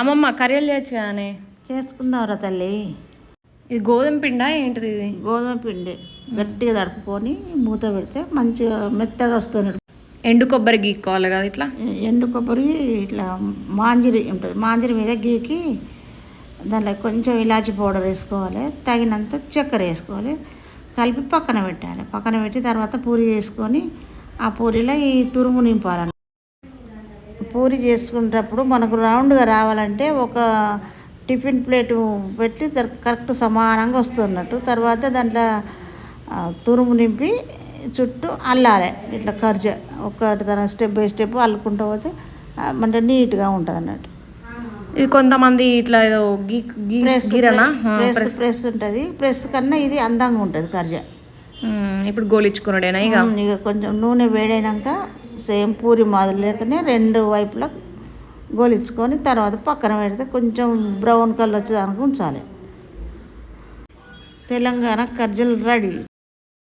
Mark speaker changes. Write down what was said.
Speaker 1: అమ్మమ్మ కర్రీలు చేయొచ్చు కదానే.
Speaker 2: చేసుకుందాంరా తల్లి.
Speaker 1: ఇది గోధుమ పిండా ఏంటిది? ఇది
Speaker 2: గోధుమ పిండి గట్టిగా తడుపుకొని మూత పెడితే మంచిగా మెత్తగా వస్తుంది.
Speaker 1: ఎండు కొబ్బరి గీక్కోవాలి కదా ఇట్లా.
Speaker 2: ఎండు కొబ్బరి ఇట్లా మాంజిరి ఉంటుంది, మాంజిరి మీద గీకి దాంట్లో కొంచెం ఇలాచి పౌడర్ వేసుకోవాలి, తగినంత చక్కెర వేసుకోవాలి, కలిపి పక్కన పెట్టాలి. పక్కన పెట్టి తర్వాత పూరి చేసుకొని ఆ పూరిలో ఈ తురుము నింపాలి. పూరి చేసుకునేటప్పుడు మనకు రౌండ్గా రావాలంటే ఒక టిఫిన్ ప్లేటు పెట్టి కరెక్ట్ సమానంగా వస్తున్నట్టు, తర్వాత దాంట్లో తురుము నింపి చుట్టూ అల్లాలి. ఇట్లా ఖర్జ ఒకటి తన స్టెప్ బై స్టెప్ అల్లుకుంటూ పోతే అంటే నీట్గా ఉంటుంది అన్నట్టు.
Speaker 1: ఇది కొంతమంది ఇట్లా ఏదో
Speaker 2: ప్రెస్ ఉంటుంది, ప్రెస్ కన్నా ఇది అందంగా ఉంటుంది ఖర్జ.
Speaker 1: ఇప్పుడు గోలించుకున్నాడేనా
Speaker 2: ఇక కొంచెం నూనె వేడైనాక సేమ్ పూరి మాదిరి లేకనే రెండు వైపులా గోలించుకొని తర్వాత పక్కన పెడితే కొంచెం బ్రౌన్ కలర్ వచ్చేదానికి ఉంచాలి. తెలంగాణ ఖర్జలు రెడీ.